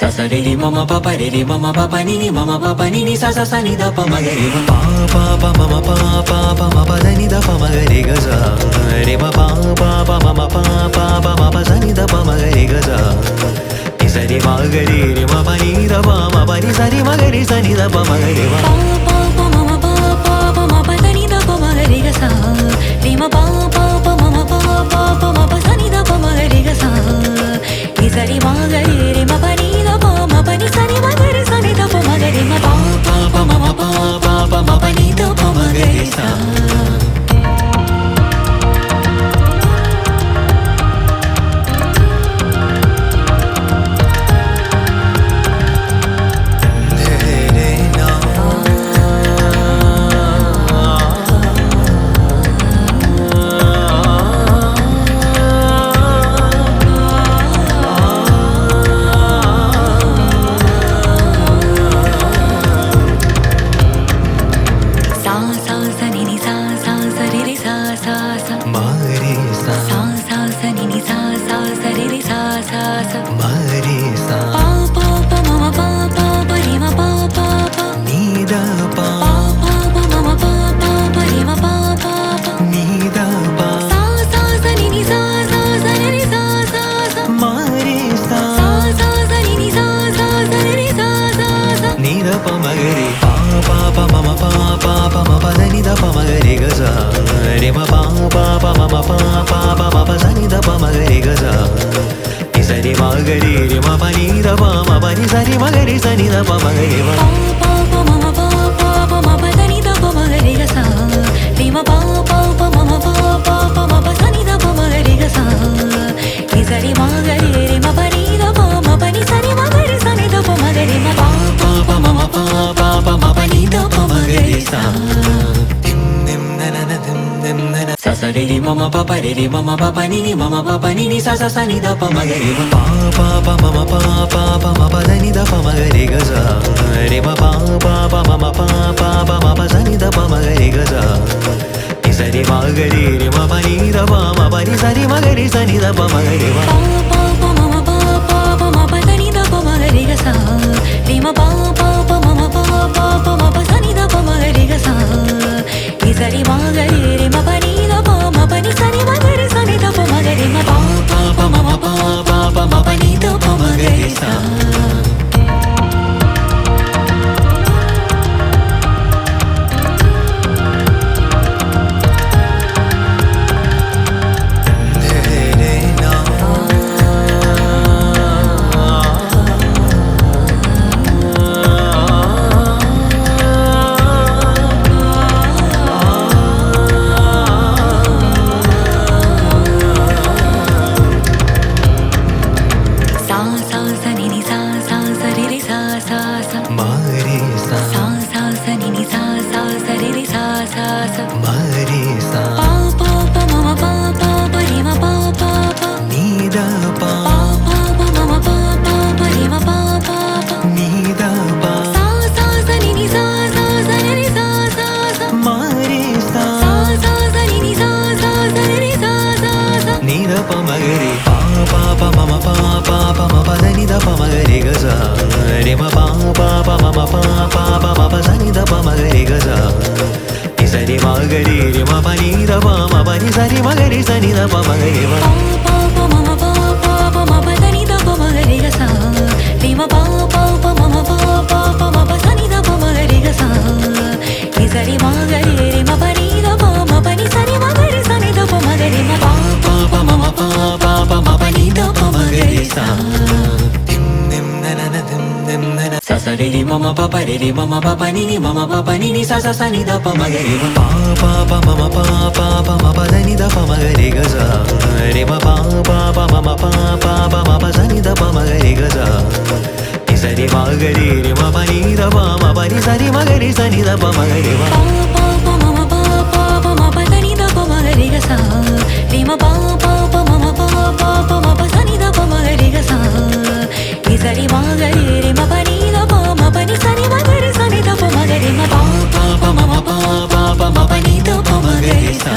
sa re re mama papa re re mama papa ni ni mama papa ni ni sa sa sa ni da pa ma ga re pa pa pa mama pa pa pa ma pa da ni da pa ma ga re ga sa re ma pa pa pa mama pa pa pa ma pa sa ni da pa ma ga re ga sa ni sa re ma ga re ma pa ni da pa ma pa ni sa re ma ga re sa ni da pa ma ga re pa pa pa mama pa pa ma pa da ni da pa ma ga re ga sa re ma pa pa pa mama pa pa ma pa sa ni da pa ma ga re ga sa ni sa re ma ga re ma pa ni pani sani magare sani da pa magare ma pa pa pa ma pa pa pa ma pani da pa magare sa mama papa re re mama papa ni ni mama papa ni ni sa sa sa ni da pa ma ga re pa pa pa mama pa pa pa ma pa da ni da pa ma ga re ga sa re ma pa pa pa mama pa pa pa ma pa sa ni da pa ma ga re ga sa ni sa re ma ga re ma pa ni da pa ma pa ni sa re ma ga re sa ni da pa ma ga re pa pa pa mama pa pa pa ma pa da ni da pa ma ga re ga sa re ma pa pa pa mama pa pa pa ma pa sa ni da pa ma ga re ga sa ni sa re ma ga re ma pa ni da pa pani sani magare sani da pa magare ma pa pa pa mama pa pa pa ma pani da pa magare sa mama papa re re mama papa ni ni sa sa sa ni da pa ma ga re pa pa pa mama pa pa pa ma pa da ni da pa ma ga re ga sa re ma pa pa pa mama pa pa pa ma pa sa ni da pa ma ga re ga sa ni sa re ma ga re ma pa ni da pa ma pa ni sa re ma ga re sa ni da pa ma ga re pa pa pa mama pa pa pa ma pa da ni da pa ma ga re ga sa re ma pa pa pa mama pa pa pa ma pa sa ni da pa ma ga re ga sa ni sa re ma ga re ma pa ni da pa ma pa ni sa re ma ga re sa ni da pa ma ga re ma pa pa pa mama pa pa pa ma pa ni da pa ma ga re sa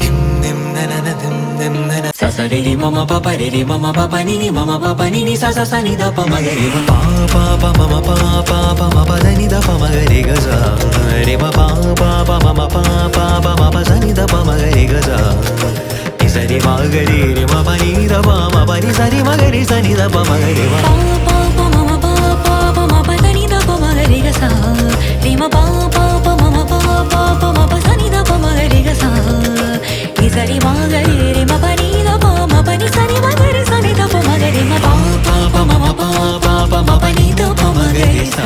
దిమ్ దిమ్ ననన దిమ్ దిమ్ నన ససరి రి మమ పప రి రి మమ పప ని ని మమ పప ని ని స స స ని ద ప మ గ రి మ పా పా ప మమ పా పా ప మ ప ద ని ద ప మ గ రి గ స రి మ పా పా ప మమ పా పా ప మ ప స ని ద ప మ గ రి గ స ని స రి మ గ రి రి మ ప ని ద ప మ ప ని స రి మ గ రి స ని ద ప మ గ రి మ పా పా ప మమ పా పా ప మ ప ద ని ద ప మ గ రి గ స రి మ పా పా ప మమ పా పా ప మ ప స ని ద ప మ గ రి గ స ని స రి మ గ రి రి మ ప ని ద ప మ ప ని స రి మ గ రి స ని ద ప మ గ రి మ పా పా ప మమ పా పా ప మ ప ని ద ప మ గ రి స